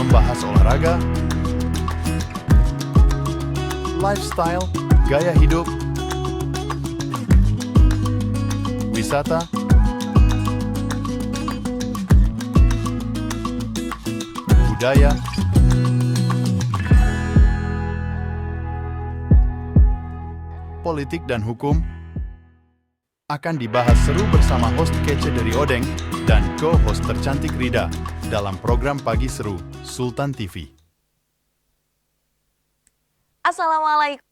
membahas olahraga, lifestyle, gaya hidup, wisata, budaya, politik dan hukum akan dibahas seru bersama host kece dari Odeng dan co-host tercantik Rida dalam program Pagi Seru Sultan TV. Assalamualaikum.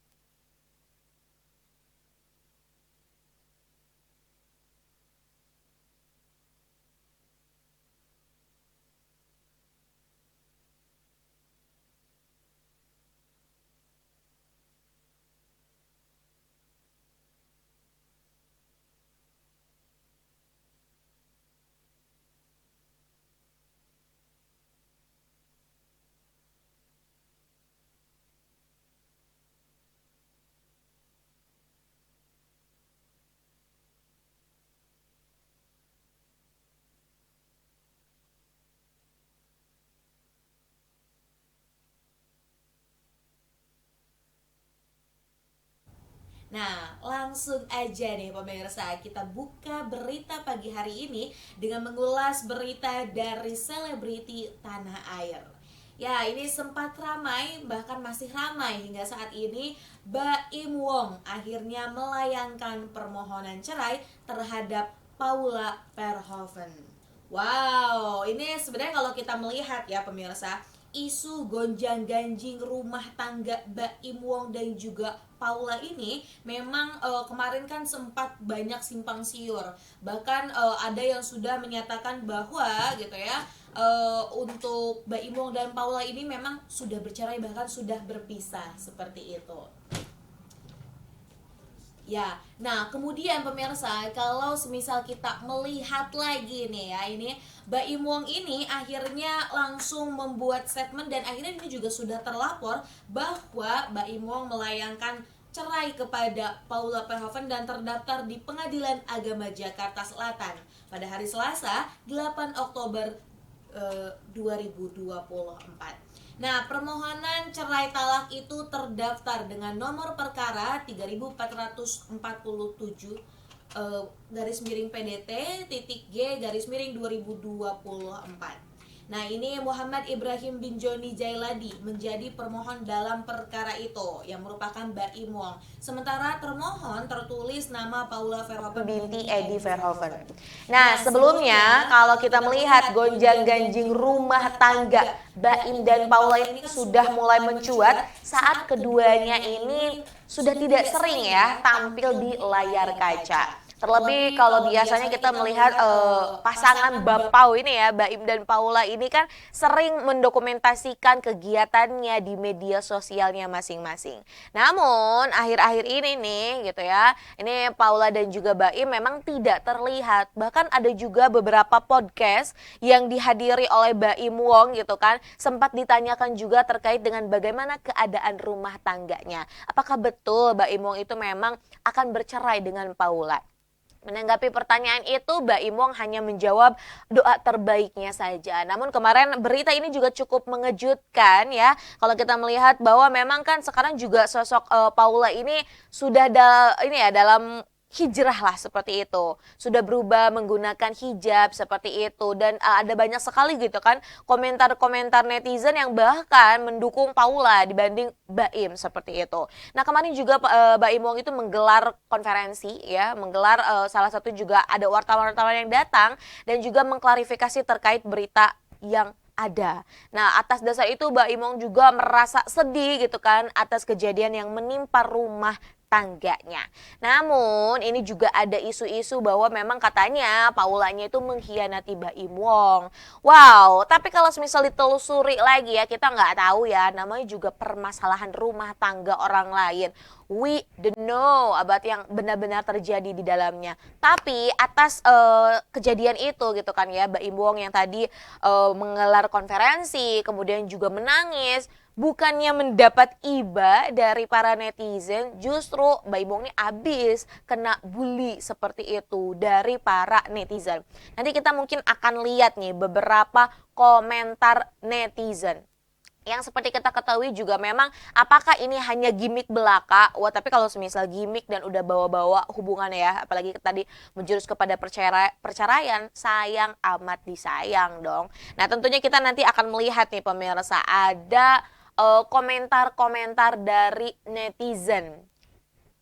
Nah, langsung aja nih pemirsa, kita buka berita pagi hari ini dengan mengulas berita dari selebriti tanah air. Ya, ini sempat ramai, bahkan masih ramai hingga saat ini. Baim Wong akhirnya melayangkan permohonan cerai terhadap Paula Verhoeven. Wow, ini sebenarnya kalau kita melihat ya pemirsa, isu gonjang-ganjing rumah tangga Baim Wong dan juga Paula ini memang kemarin kan sempat banyak simpang siur. Bahkan ada yang sudah menyatakan bahwa gitu ya, untuk Baim Wong dan Paula ini memang sudah bercerai, bahkan sudah berpisah seperti itu. Ya, nah kemudian pemirsa, kalau semisal kita melihat lagi nih ya, ini Baim Wong ini akhirnya langsung membuat statement dan akhirnya ini juga sudah terlapor bahwa Baim Wong melayangkan cerai kepada Paula Verhoeven dan terdaftar di Pengadilan Agama Jakarta Selatan pada hari Selasa 8 Oktober 2024. Nah, permohonan cerai talak itu terdaftar dengan nomor perkara 3447 garis miring PDT titik G garis miring 2024. Nah, ini Muhammad Ibrahim bin Joni Jailadi menjadi permohon dalam perkara itu yang merupakan Baim Wong. Sementara termohon tertulis nama Paula Verhoeven binti Edi Verhoeven. Nah, sebelumnya kalau kita melihat gonjang-ganjing rumah tangga Baim dan Paula ini sudah mulai mencuat saat keduanya ini sudah tidak sering ya tampil di layar kaca. Terlebih kalau biasanya kita melihat pasangan Bapau ini ya, Baim dan Paula ini kan sering mendokumentasikan kegiatannya di media sosialnya masing-masing. Namun akhir-akhir ini nih gitu ya, ini Paula dan juga Baim memang tidak terlihat. Bahkan ada juga beberapa podcast yang dihadiri oleh Baim Wong gitu kan, sempat ditanyakan juga terkait dengan bagaimana keadaan rumah tangganya. Apakah betul Baim Wong itu memang akan bercerai dengan Paula? Menanggapi pertanyaan itu, Baim Wong hanya menjawab doa terbaiknya saja. Namun kemarin berita ini juga cukup mengejutkan ya. Kalau kita melihat bahwa memang kan sekarang juga sosok Paula ini sudah dalam hijrah lah seperti itu. Sudah berubah menggunakan hijab seperti itu dan ada banyak sekali gitu kan komentar-komentar netizen yang bahkan mendukung Paula dibanding Baim seperti itu. Nah, kemarin juga Baim Wong itu menggelar konferensi ya, menggelar salah satu juga ada wartawan-wartawan yang datang dan juga mengklarifikasi terkait berita yang ada. Nah, atas dasar itu Baim Wong juga merasa sedih gitu kan atas kejadian yang menimpa rumah tangganya. Namun ini juga ada isu-isu bahwa memang katanya Paulanya itu mengkhianati Baim Wong. Wow, tapi kalau misal ditelusuri lagi ya, kita nggak tahu ya, namanya juga permasalahan rumah tangga orang lain. we don't know about yang benar-benar terjadi di dalamnya. Tapi atas kejadian itu gitu kan ya, Mbak Im Wong yang tadi menggelar konferensi, kemudian juga menangis, bukannya mendapat iba dari para netizen, justru Mbak Im Wong ini abis kena bully seperti itu dari para netizen. Nanti kita mungkin akan lihat nih beberapa komentar netizen yang seperti kita ketahui juga memang apakah ini hanya gimmick belaka. Wah, tapi kalau semisal gimmick dan udah bawa-bawa hubungan ya, apalagi tadi menjurus kepada perceraian, sayang amat disayang dong. Nah, tentunya kita nanti akan melihat nih pemirsa, ada komentar-komentar dari netizen.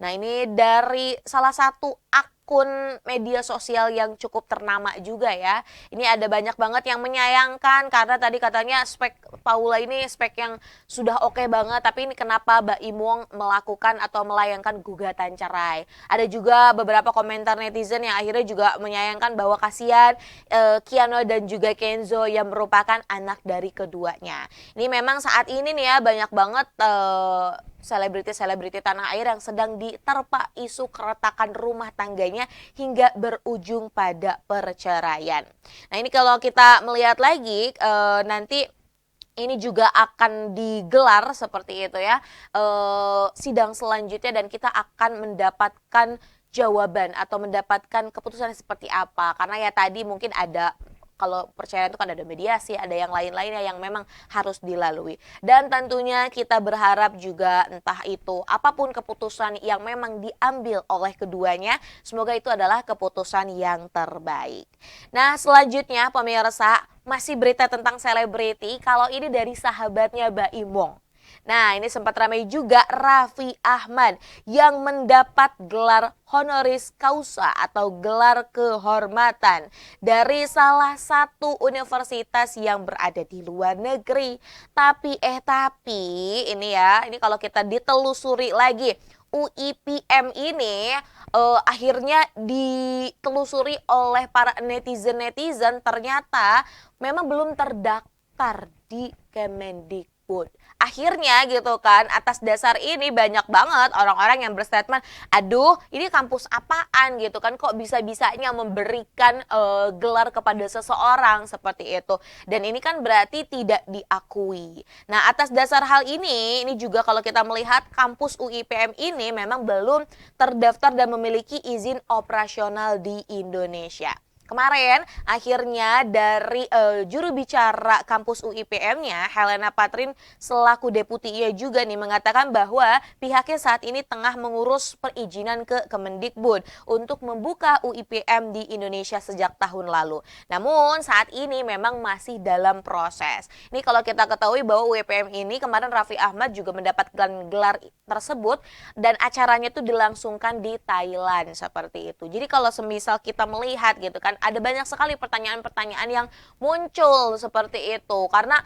Nah, ini dari salah satu akun media sosial yang cukup ternama juga ya. Ini ada banyak banget yang menyayangkan karena tadi katanya spek Paula ini spek yang sudah oke banget, tapi ini kenapa Mbak Im Wong melakukan atau melayangkan gugatan cerai. Ada juga beberapa komentar netizen yang akhirnya juga menyayangkan bahwa kasihan Kiano dan juga Kenzo yang merupakan anak dari keduanya. Ini memang saat ini nih ya banyak banget selebriti-selebriti tanah air yang sedang diterpa isu keretakan rumah tangganya hingga berujung pada perceraian. Nah, ini kalau kita melihat lagi nanti ini juga akan digelar seperti itu ya, sidang selanjutnya, dan kita akan mendapatkan jawaban atau mendapatkan keputusan seperti apa. Karena ya tadi mungkin ada, kalau perceraian itu kan ada mediasi, ada yang lain-lainnya yang memang harus dilalui. Dan tentunya kita berharap juga entah itu apapun keputusan yang memang diambil oleh keduanya, semoga itu adalah keputusan yang terbaik. Nah, selanjutnya pemirsa, masih berita tentang selebriti, kalau ini dari sahabatnya Mbak Im Wong. Nah, ini sempat ramai juga Raffi Ahmad yang mendapat gelar honoris causa atau gelar kehormatan dari salah satu universitas yang berada di luar negeri. Tapi ini ya, ini kalau kita ditelusuri lagi, UIPM ini akhirnya ditelusuri oleh para netizen ternyata memang belum terdaftar di Kemendikbud. Akhirnya gitu kan, atas dasar ini banyak banget orang-orang yang berstatement, aduh ini kampus apaan gitu kan, kok bisa-bisanya memberikan gelar kepada seseorang seperti itu. Dan ini kan berarti tidak diakui. Nah, atas dasar hal ini juga kalau kita melihat kampus UIPM ini memang belum terdaftar dan memiliki izin operasional di Indonesia. Kemarin akhirnya dari juru bicara kampus UIPM-nya, Helena Patrin selaku deputi ia juga nih mengatakan bahwa pihaknya saat ini tengah mengurus perizinan ke Kemendikbud untuk membuka UIPM di Indonesia sejak tahun lalu. Namun saat ini memang masih dalam proses. Ini kalau kita ketahui bahwa UIPM ini kemarin Raffi Ahmad juga mendapatkan gelar tersebut dan acaranya itu dilangsungkan di Thailand seperti itu. Jadi kalau semisal kita melihat gitu kan, ada banyak sekali pertanyaan-pertanyaan yang muncul seperti itu. Karena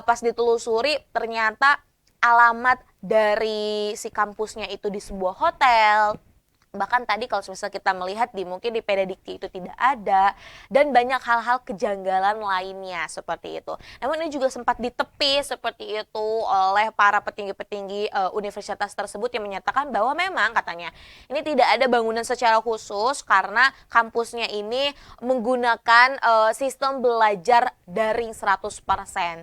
pas ditelusuri ternyata alamat dari si kampusnya itu di sebuah hotel. Bahkan tadi kalau misalnya kita melihat mungkin di Pedadikti itu tidak ada, dan banyak hal-hal kejanggalan lainnya seperti itu. Namun ini juga sempat ditepi seperti itu oleh para petinggi-petinggi universitas tersebut yang menyatakan bahwa memang katanya ini tidak ada bangunan secara khusus karena kampusnya ini menggunakan sistem belajar daring 100%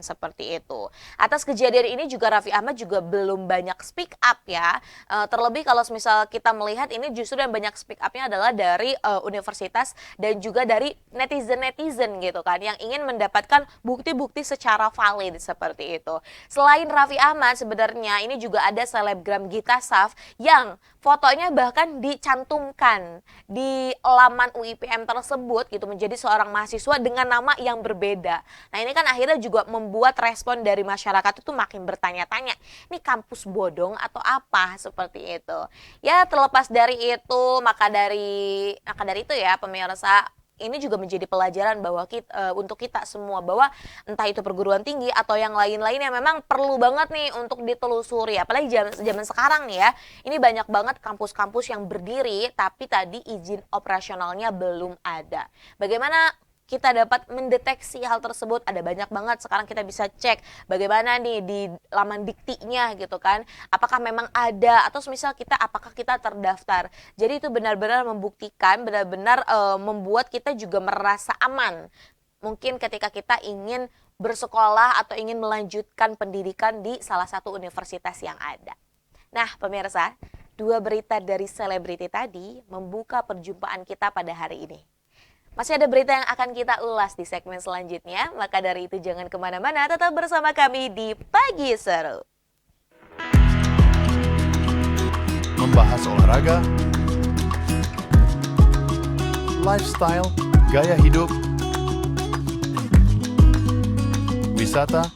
seperti itu. Atas kejadian ini juga Raffi Ahmad juga belum banyak speak up ya. Terlebih kalau misal kita melihat ini justru yang banyak speak up-nya adalah dari universitas dan juga dari netizen gitu kan, yang ingin mendapatkan bukti-bukti secara valid seperti itu. Selain Raffi Ahmad, sebenarnya ini juga ada selebgram Gita Saf yang fotonya bahkan dicantumkan di laman UIPM tersebut gitu, menjadi seorang mahasiswa dengan nama yang berbeda. Nah, ini kan akhirnya juga membuat respon dari masyarakat itu makin bertanya-tanya, ini kampus bodong atau apa seperti itu. Ya, terlepas dari itu, maka dari itu ya pemirsa, ini juga menjadi pelajaran bahwa untuk kita semua, bahwa entah itu perguruan tinggi atau yang lain-lainnya memang perlu banget nih untuk ditelusuri. Apalagi zaman sekarang nih ya, ini banyak banget kampus-kampus yang berdiri tapi tadi izin operasionalnya belum ada. Bagaimana kita dapat mendeteksi hal tersebut? Ada banyak banget sekarang kita bisa cek bagaimana nih di laman Diktinya gitu kan. Apakah memang ada atau misal kita apakah kita terdaftar. Jadi itu benar-benar membuktikan, benar-benar membuat kita juga merasa aman. Mungkin ketika kita ingin bersekolah atau ingin melanjutkan pendidikan di salah satu universitas yang ada. Nah, pemirsa, 2 berita dari selebriti tadi membuka perjumpaan kita pada hari ini. Masih ada berita yang akan kita ulas di segmen selanjutnya, maka dari itu jangan kemana-mana, tetap bersama kami di Pagi Seru. Membahas olahraga, lifestyle, gaya hidup, wisata,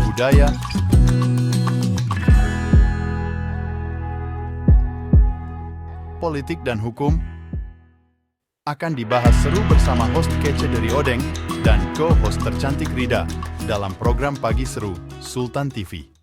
budaya, politik dan hukum akan dibahas seru bersama host kece dari Odeng dan co-host tercantik Rida dalam program Pagi Seru Sultan TV.